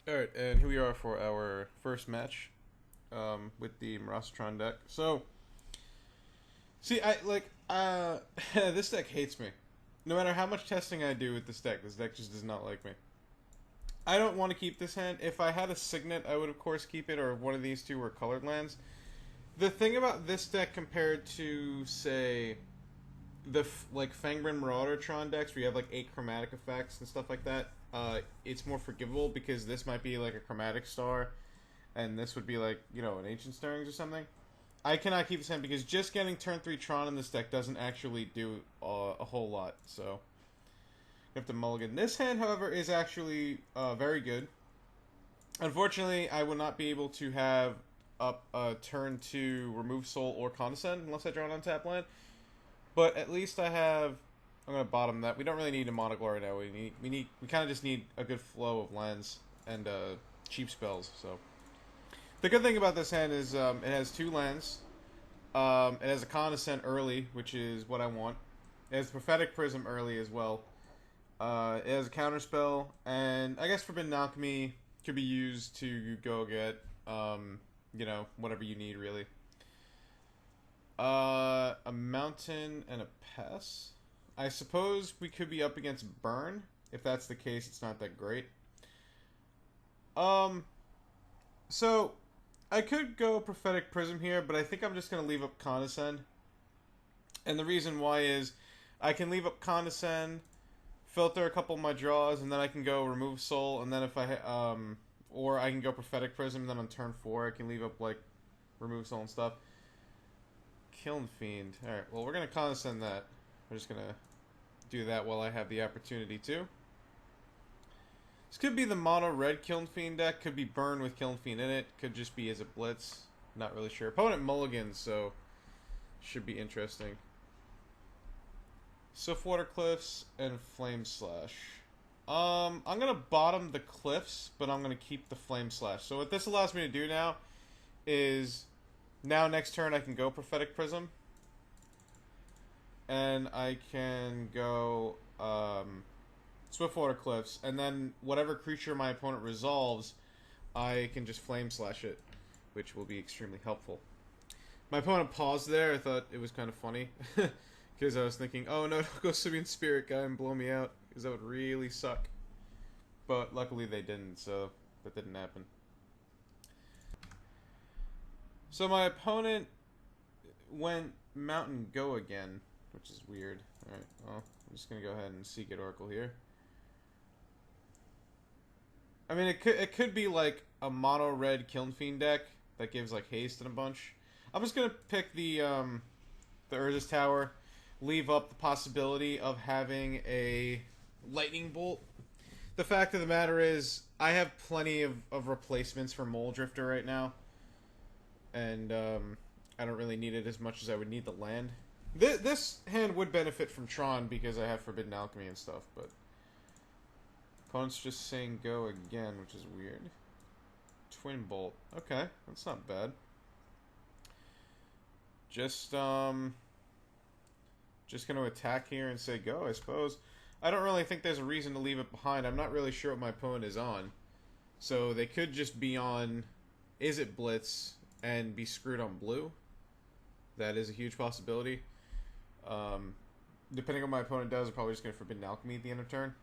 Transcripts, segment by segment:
Alright, and here we are for our first match with the Murasa Tron deck. So, see, this deck hates me. No matter how much testing I do with this deck just does not like me. I don't want to keep this hand. If I had a Signet, I would of course keep it, or if one of these two were colored lands. The thing about this deck compared to, say, the Fangren Marauder Tron decks, where you have like 8 chromatic effects and stuff like that, it's more forgivable because this might be like a chromatic star, and this would be like, you know, an Ancient Stirrings or something. I cannot keep this hand because just getting turn 3 Tron in this deck doesn't actually do a whole lot, so you have to mulligan. This hand, however, is actually very good. Unfortunately, I will not be able to have up a turn 2 Remove Soul or Condescend unless I draw an untap land. But at least I have. I'm gonna bottom that. We don't really need a monocle right now. We kind of just need a good flow of lands and cheap spells. So the good thing about this hand is it has 2 lands. It has a Condescend early, which is what I want. It has Prophetic Prism early as well. It has a counterspell, and I guess Forbidden Alchemy could be used to go get you know, whatever you need really. A mountain and a pass. I suppose we could be up against burn. If that's the case, it's not that great. So I could go Prophetic Prism here, but I think I'm just gonna leave up Condescend. And the reason why is I can leave up Condescend, filter a couple of my draws, and then I can go Remove Soul, and then if I or I can go Prophetic Prism, and then on turn 4 I can leave up like Remove Soul and stuff. Kiln Fiend. Alright, well, we're going to Condescend that. We're just going to do that while I have the opportunity to. This could be the mono red Kiln Fiend deck. Could be Burn with Kiln Fiend in it. Could just be as a blitz. Not really sure. Opponent mulligans, so should be interesting. Swiftwater Cliffs and Flame Slash. I'm going to bottom the Cliffs, but I'm going to keep the Flame Slash. So what this allows me to do now is... Now, next turn, I can go Prophetic Prism. And I can go Swiftwater Cliffs. And then whatever creature my opponent resolves, I can just Flame Slash it, which will be extremely helpful. My opponent paused there. I thought it was kind of funny. Because I was thinking, oh no, don't go Simian Spirit guy and blow me out. Because that would really suck. But luckily they didn't, so that didn't happen. So my opponent went Mountain Go again, which is weird. Alright, well, I'm just going to go ahead and Seek It Oracle here. I mean, it could be like a mono red Kiln Fiend deck that gives like haste and a bunch. I'm just going to pick the Urza's Tower, leave up the possibility of having a Lightning Bolt. The fact of the matter is, I have plenty of replacements for Mole Drifter right now. And I don't really need it as much as I would need the land. This hand would benefit from Tron because I have Forbidden Alchemy and stuff, but opponent's just saying go again, which is weird. Twin Bolt. Okay, that's not bad. Just gonna attack here and say go, I suppose. I don't really think there's a reason to leave it behind. I'm not really sure what my opponent is on. So they could just be on Is It Blitz and be screwed on blue. That is a huge possibility. Depending on what my opponent does, I'm probably just going to Forbidden Alchemy at the end of turn.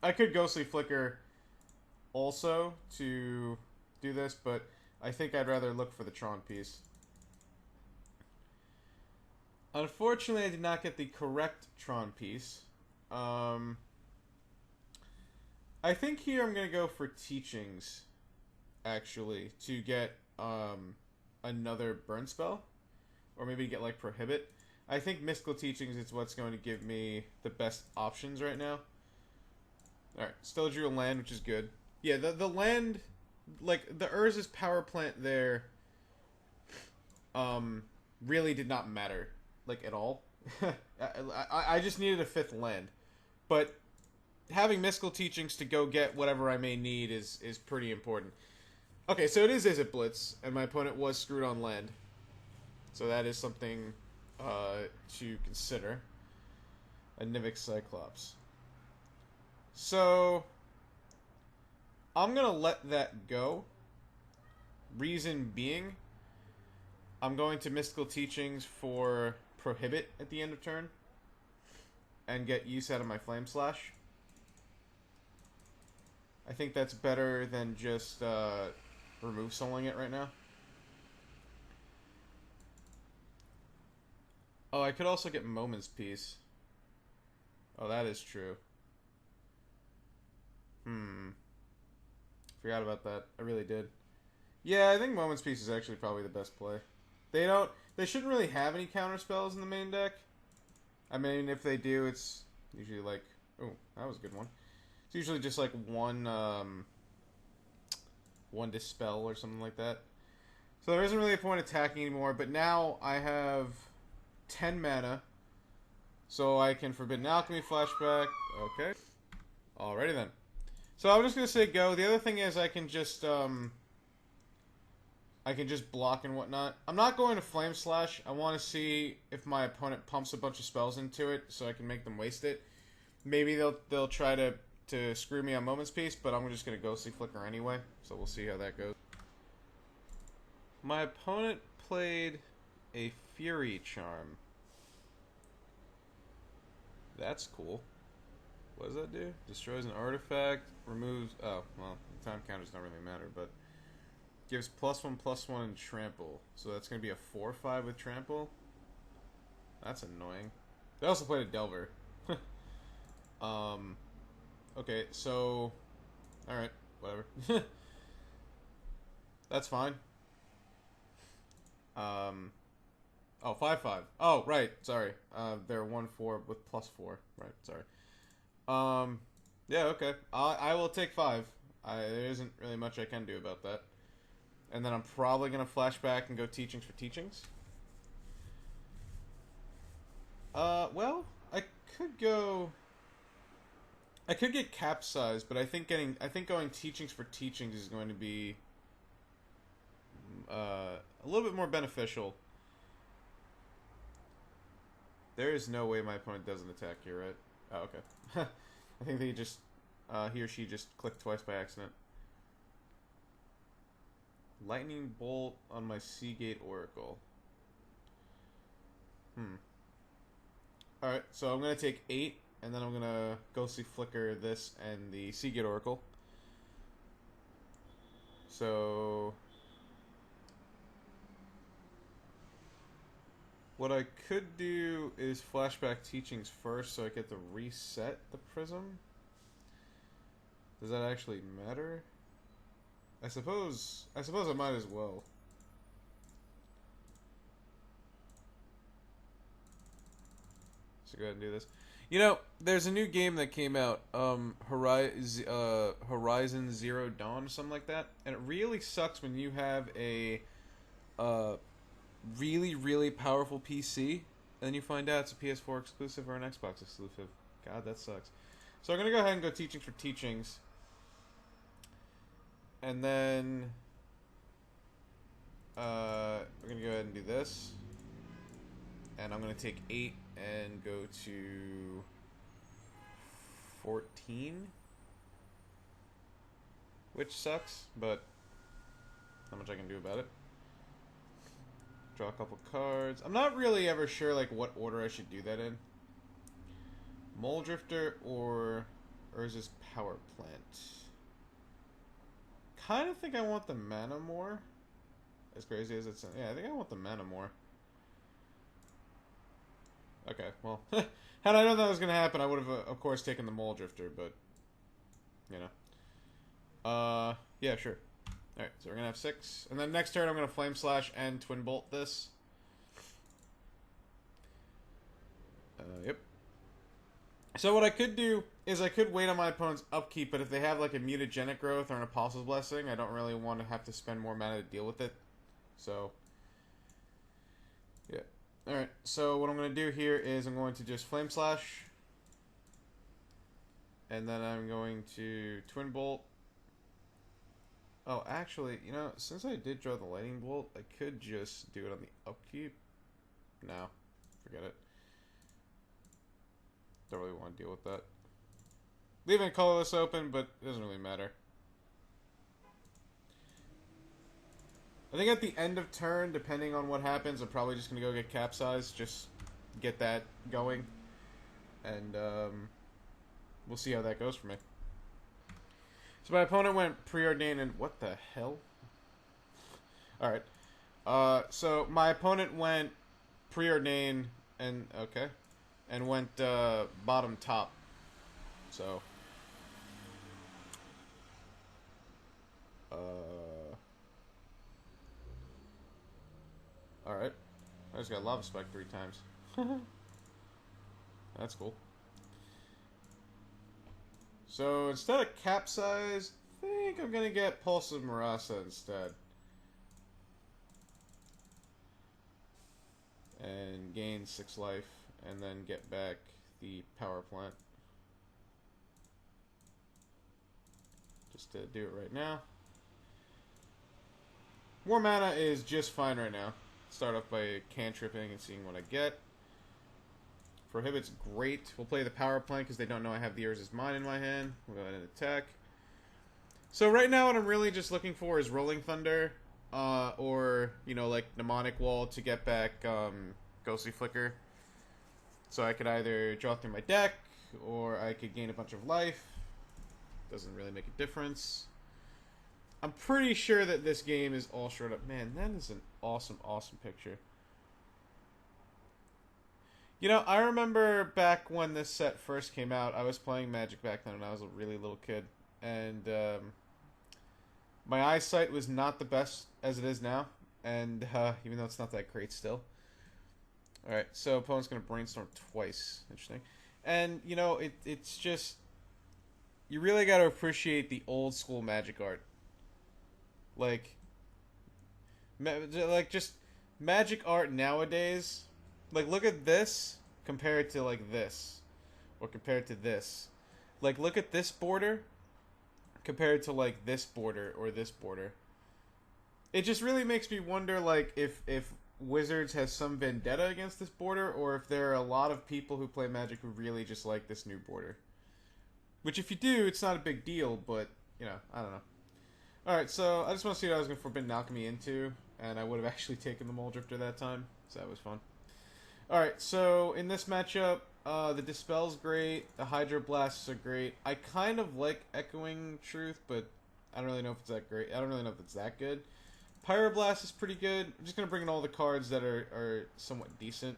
I could Ghostly Flicker also to do this, but I think I'd rather look for the Tron piece. Unfortunately, I did not get the correct Tron piece. I think here I'm going to go for Teachings, actually, to get another burn spell, or maybe get like Prohibit. I think Mystical Teachings is what's going to give me the best options right now. Alright, still drew a land, which is good. Yeah, the land, like, the Urza's power plant there, really did not matter, like, at all. I just needed a 5th land. But having Mystical Teachings to go get whatever I may need is pretty important. Okay, so it is It Blitz, and my opponent was screwed on land. So that is something to consider. A Nivix Cyclops. So I'm gonna let that go. Reason being, I'm going to Mystical Teachings for Prohibit at the end of turn. And get use out of my Flame Slash. I think that's better than just remove soloing it right now. Oh, I could also get Moment's Peace. Oh, that is true. Forgot about that. I really did. Yeah, I think Moment's Peace is actually probably the best play. They shouldn't really have any counter spells in the main deck. I mean, if they do, it's usually like... Oh, that was a good one. It's usually just like one Dispel or something like that. So there isn't really a point attacking anymore, but now I have 10 mana. So I can Forbidden Alchemy flashback. Okay. Alrighty then. So I'm just going to say go. The other thing is I can just block and whatnot. I'm not going to Flame Slash. I want to see if my opponent pumps a bunch of spells into it so I can make them waste it. Maybe they'll try to screw me on Moment's Peace, but I'm just going to Ghostly Flicker anyway. So we'll see how that goes. My opponent played a Fury Charm. That's cool. What does that do? Destroys an artifact, removes... Oh, well, the time counters don't really matter, but... Gives +1/+1 and trample. So that's going to be a 4/5 with trample. That's annoying. They also played a Delver. Okay, so... Alright, whatever. That's fine. Oh, 5/5. Oh, right, sorry. They're 1/4 with +4. Right, sorry. Yeah, okay. I will take 5. There isn't really much I can do about that. And then I'm probably going to flashback and go Teachings for Teachings. Well, I could go... I could get Capsized, but I think going Teachings for Teachings is going to be a little bit more beneficial. There is no way my opponent doesn't attack here, right? Oh, okay. I think they just... he or she just clicked twice by accident. Lightning Bolt on my Seagate Oracle. Alright, so I'm going to take 8, and then I'm going to Ghostly Flicker this and the Seagate Oracle. So... What I could do is flashback Teachings first so I get to reset the Prism. Does that actually matter? I suppose I might as well. So go ahead and do this. You know, there's a new game that came out, Horizon Zero Dawn or something like that, and it really sucks when you have a really, really powerful PC, and then you find out it's a PS4 exclusive or an Xbox exclusive. God, that sucks. So I'm gonna go ahead and go Teachings for Teachings. And then we're going to go ahead and do this. And I'm going to take 8 and go to 14. Which sucks, but not much I can do about it. Draw a couple cards. I'm not really ever sure like what order I should do that in. Mole Drifter or Urza's Power Plant. Kind of think I want the mana more. As crazy as it's... Yeah, I think I want the mana more. Okay, well... had I known that was going to happen, I would have, of course, taken the Mole Drifter, but... You know. Yeah, sure. Alright, so we're going to have 6. And then next turn, I'm going to Flame Slash and Twin Bolt this. Yep. So what I could do is I could wait on my opponent's upkeep, but if they have like a Mutagenic Growth or an Apostle's Blessing, I don't really want to have to spend more mana to deal with it. So, yeah. Alright, so what I'm going to do here is I'm going to just Flame Slash. And then I'm going to Twin Bolt. Oh, actually, you know, since I did draw the Lightning Bolt, I could just do it on the upkeep. No, forget it. Don't really want to deal with that. Leaving colorless open, but it doesn't really matter. I think at the end of turn, depending on what happens, I'm probably just going to go get Capsize, just get that going. And we'll see how that goes for me. So my opponent went Preordain and... What the hell? Alright. So my opponent went Preordain and... Okay. And went bottom top. So... Alright. I just got Lava Spike 3 times. That's cool. So instead of Capsize, I think I'm gonna get Pulse of Murasa instead. And gain 6 life, and then get back the power plant. Just to do it right now. More mana is just fine right now. Start off by cantripping and seeing what I get. Prohibit's great. We'll play the power plant because they don't know I have the Urza's Mine in my hand. We'll go ahead and attack. So right now what I'm really just looking for is Rolling Thunder. Or, you know, like Mnemonic Wall to get back Ghostly Flicker. So I could either draw through my deck, or I could gain a bunch of life. Doesn't really make a difference. I'm pretty sure that this game is all short up. Man, that is an awesome, awesome picture. You know, I remember back when this set first came out, I was playing Magic back then, and I was a really little kid. And my eyesight was not the best as it is now. And even though it's not that great still. Alright, so opponent's going to Brainstorm twice. Interesting. And, you know, it's just... You really got to appreciate the old school Magic art. Like just Magic art nowadays. Like, look at this compared to, like, this. Or compared to this. Like, look at this border compared to, like, this border or this border. It just really makes me wonder, like, if Wizards has some vendetta against this border, or if there are a lot of people who play Magic who really just like this new border. Which, if you do, it's not a big deal, but, you know, I don't know. Alright, so I just want to see what I was going to Forbidden Alchemy into, and I would have actually taken the Mole Drifter that time, so that was fun. Alright, so in this matchup, the Dispel's great, the Hydroblasts are great. I kind of like Echoing Truth, but I don't really know if it's that great. I don't really know if it's that good. Pyroblast is pretty good. I'm just going to bring in all the cards that are somewhat decent.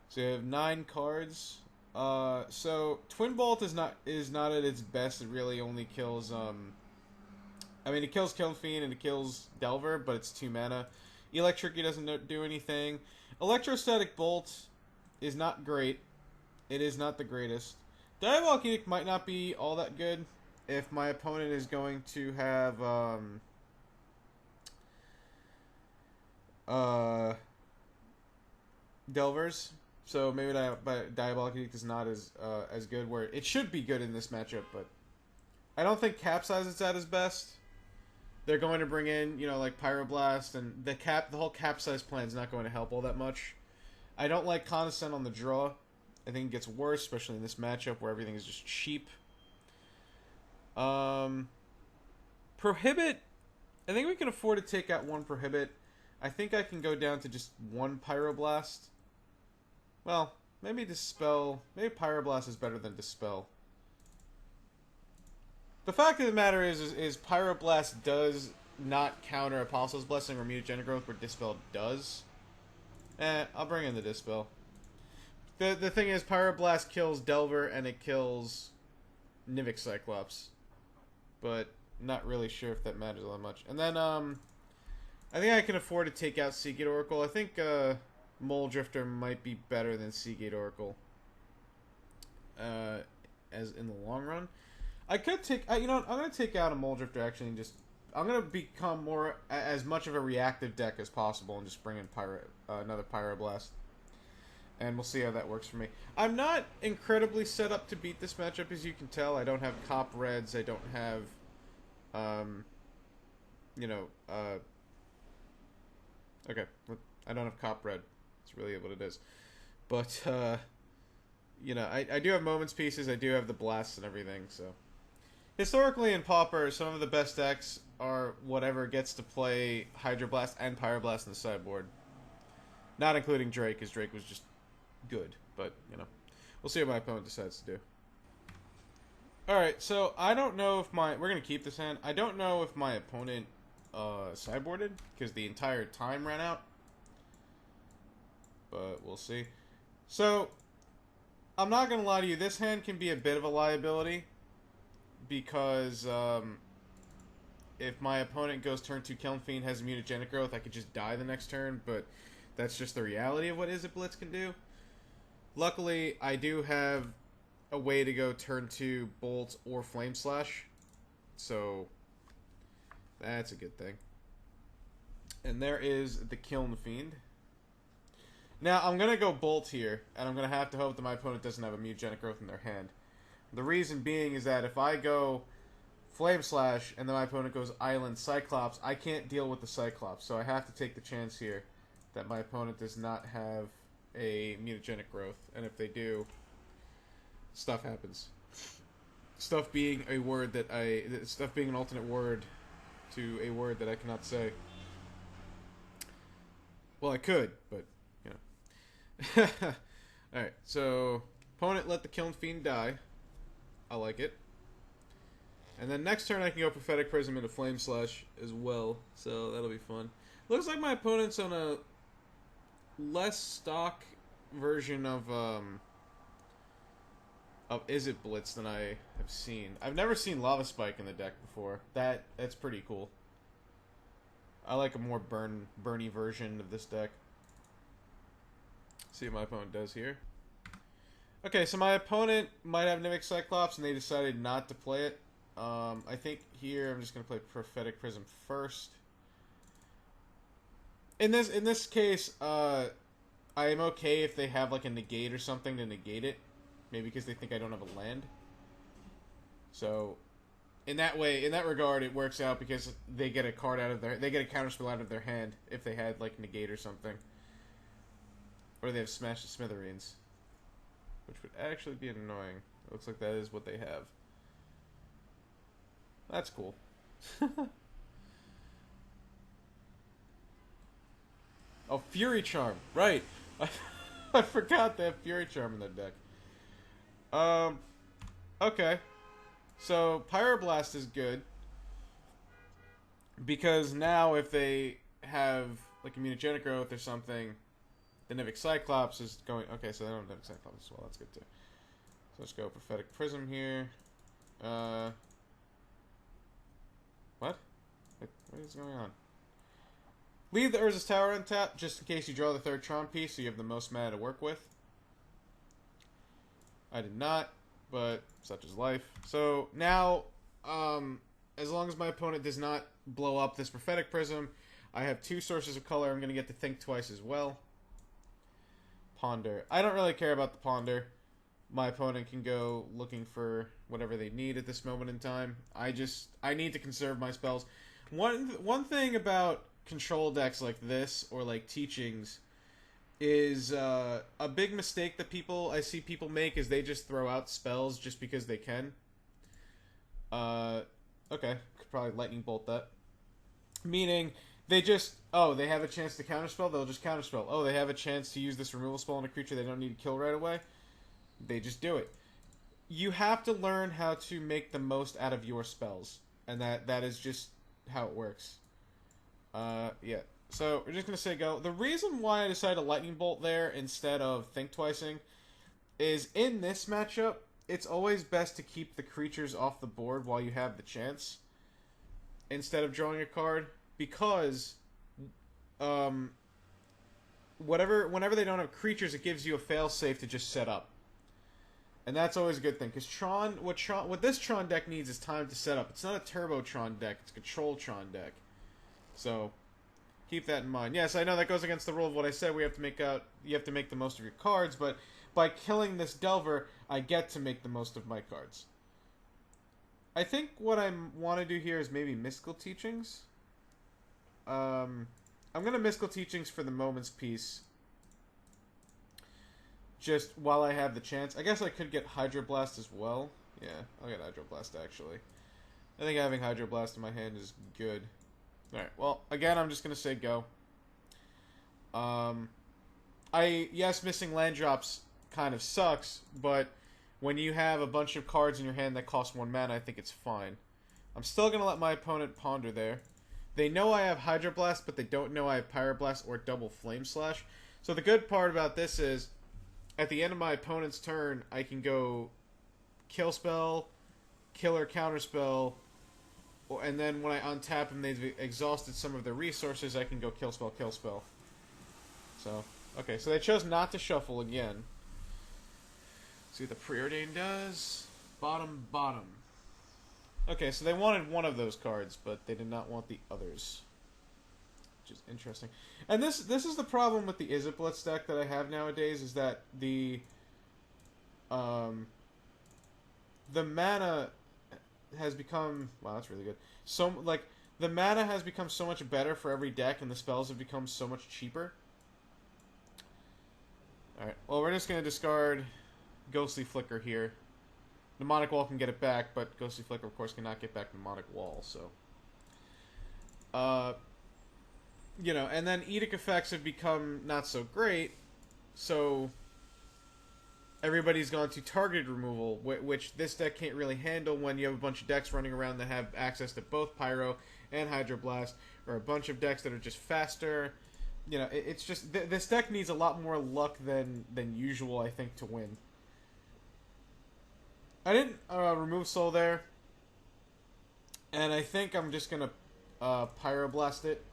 So you have 9 cards. So Twin Bolt is not at its best. It really only kills I mean, it kills Kill Fiend and it kills Delver, but it's 2 mana. Electric doesn't do anything. Electrostatic Bolt is not great. It is not the greatest. Diabolic Edict might not be all that good if my opponent is going to have Delvers. So maybe Diabolic Edict is not as good, where it should be good in this matchup, but I don't think Capsize is at his best. They're going to bring in, you know, like Pyroblast, and the whole Capsize plan is not going to help all that much. I don't like Condescend on the draw. I think it gets worse, especially in this matchup where everything is just cheap. Prohibit, I think we can afford to take out 1 Prohibit. I think I can go down to just 1 Pyroblast. Well, maybe Dispel. Maybe Pyroblast is better than Dispel. The fact of the matter is Pyroblast does not counter Apostle's Blessing or Mutagenic Growth, where Dispel does. I'll bring in the Dispel. The thing is, Pyroblast kills Delver and it kills Nivix Cyclops. But not really sure if that matters all that much. And then, I think I can afford to take out Seagate Oracle. I think, Mole Drifter might be better than Seagate Oracle. As in the long run. I could take... you know what? I'm going to take out a Mole Drifter, actually, and just... I'm going to become more... as much of a reactive deck as possible and just bring in another Pyroblast. And we'll see how that works for me. I'm not incredibly set up to beat this matchup, as you can tell. I don't have Cop Reds. I don't have... you know... okay. I don't have Cop Red. That's really what it is. But, you know, I do have Moments Pieces. I do have the Blasts and everything, so... Historically in Pauper, some of the best decks are whatever gets to play Hydroblast and Pyroblast in the sideboard. Not including Drake, because Drake was just good. But, you know, we'll see what my opponent decides to do. Alright, so I don't know if my... We're going to keep this hand. I don't know if my opponent sideboarded, because the entire time ran out. But we'll see. So, I'm not going to lie to you. This hand can be a bit of a liability. Because if my opponent goes turn 2 Kiln Fiend, has Mutagenic Growth, I could just die the next turn. But that's just the reality of what Izzet Blitz can do. Luckily, I do have a way to go turn 2 Bolt or Flame Slash. So, that's a good thing. And there is the Kiln Fiend. Now, I'm going to go Bolt here, and I'm going to have to hope that my opponent doesn't have a Mutagenic Growth in their hand. The reason being is that if I go Flame Slash, and then my opponent goes Island Cyclops, I can't deal with the Cyclops, so I have to take the chance here that my opponent does not have a Mutagenic Growth, and if they do, stuff happens. Stuff being a word that stuff being an alternate word to a word that I cannot say. Well, I could, but, you know. Alright, so, opponent let the Kiln Fiend die. I like it. And then next turn I can go Prophetic Prism into Flame Slash as well, so that'll be fun. Looks like my opponent's on a less stock version of Izzet Blitz than I have seen. I've never seen Lava Spike in the deck before. That's pretty cool. I like a more burny version of this deck. See what my opponent does here. Okay, so my opponent might have Mimic Cyclops, and they decided not to play it. I think here I'm just going to play Prophetic Prism first. In this case, I am okay if they have like a negate or something to negate it. Maybe because they think I don't have a land. So, in that regard, it works out because they get a card out of they get a counterspell out of their hand if they had like negate or something. Or they have Smash the Smithereens. Which would actually be annoying. It looks like that is what they have. That's cool. Oh, Fury Charm. Right. I forgot they have Fury Charm in their deck. Okay. So, Pyroblast is good. Because now if they have, like, Immunogenic Growth or something, the Nivik Cyclops is going... Okay, so they don't have Nivik Cyclops as well. That's good, too. So let's go Prophetic Prism here. What? What is going on? Leave the Urza's Tower untapped, just in case you draw the third Tron piece, so you have the most mana to work with. I did not, but such is life. So, now, as long as my opponent does not blow up this Prophetic Prism, I have 2 sources of color. I'm going to get to think twice as well. Ponder. I don't really care about the Ponder. My opponent can go looking for whatever they need at this moment in time. I need to conserve my spells. One thing about control decks like this, or like Teachings, is a big mistake that I see people make is they just throw out spells just because they can. Okay, could probably Lightning Bolt that. Meaning, they just, they have a chance to counterspell, they'll just counterspell. Oh, they have a chance to use this removal spell on a creature they don't need to kill right away. They just do it. You have to learn how to make the most out of your spells. And that is just how it works. Yeah. So, we're just going to say go. The reason why I decided to Lightning Bolt there instead of Think Twicing is in this matchup, it's always best to keep the creatures off the board while you have the chance instead of drawing a card, because whenever they don't have creatures, it gives you a failsafe to just set up. And that's always a good thing, because what this Tron deck needs is time to set up. It's not a Turbo Tron deck, it's a Control Tron deck. So, keep that in mind. Yes, I know that goes against the rule of what I said. You have to make the most of your cards, but by killing this Delver, I get to make the most of my cards. I think what I want to do here is maybe Mystical Teachings. I'm going to Mystical Teachings for the Moments piece. Just while I have the chance. I guess I could get Hydroblast as well. Yeah, I'll get Hydroblast, actually. I think having Hydro Blast in my hand is good. Alright, well, again, I'm just going to say go. Yes, missing land drops kind of sucks, but when you have a bunch of cards in your hand that cost 1 mana, I think it's fine. I'm still going to let my opponent ponder there. They know I have Hydro Blast, but they don't know I have Pyroblast or double Flame Slash. So the good part about this is, at the end of my opponent's turn, I can go Kill Spell, Killer Counterspell, and then when I untap them, they've exhausted some of their resources, I can go Kill Spell, Kill Spell. So, okay, so they chose not to shuffle again. See what the Preordain does. Bottom, bottom. Okay, so they wanted one of those cards, but they did not want the others. Which is interesting. And this is the problem with the Izzet deck that I have nowadays, is that the mana has become... Wow, that's really good. So, like, the mana has become so much better for every deck, and the spells have become so much cheaper. Alright, well, we're just going to discard Ghostly Flicker here. Mnemonic Wall can get it back, but Ghostly Flicker, of course, cannot get back Mnemonic Wall, so... you know, and then Edict effects have become not so great, so... everybody's gone to targeted removal, which this deck can't really handle when you have a bunch of decks running around that have access to both Pyro and Hydro Blast, or a bunch of decks that are just faster. You know, it's just... this deck needs a lot more luck than usual, I think, to win. I didn't remove Soul there, and I think I'm just going to Pyroblast it.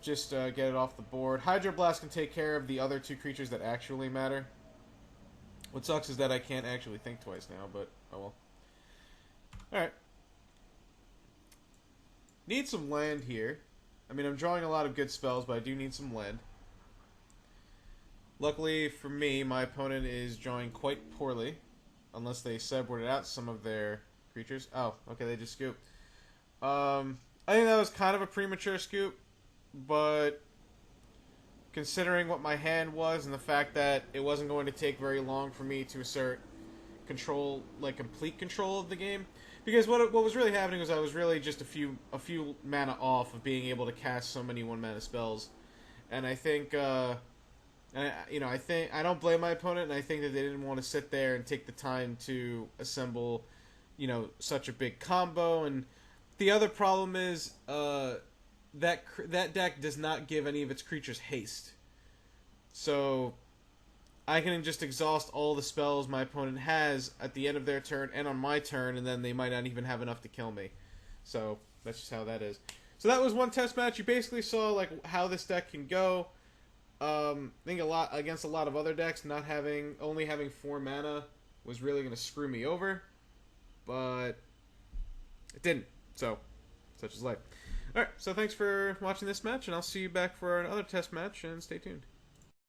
Just get it off the board. Hydro Blast can take care of the other 2 creatures that actually matter. What sucks is that I can't actually think twice now, but oh well. Alright. Need some land here. I mean, I'm drawing a lot of good spells, but I do need some land. Luckily for me, my opponent is drawing quite poorly. Unless they sideboarded out some of their creatures. Oh, okay, they just scooped. I think that was kind of a premature scoop. But considering what my hand was and the fact that it wasn't going to take very long for me to assert control, like complete control of the game, because what was really happening was I was really just a few mana off of being able to cast so many 1-mana spells, and I think, I don't blame my opponent, and I think that they didn't want to sit there and take the time to assemble, you know, such a big combo. And the other problem is, that deck does not give any of its creatures haste. So I can just exhaust all the spells my opponent has at the end of their turn and on my turn, and then they might not even have enough to kill me. So that's just how that is. So that was one test match. You basically saw like how this deck can go. I think a lot against a lot of other decks, only having 4 mana was really going to screw me over, but it didn't. So such is life. Alright, so thanks for watching this match, and I'll see you back for another test match, and stay tuned.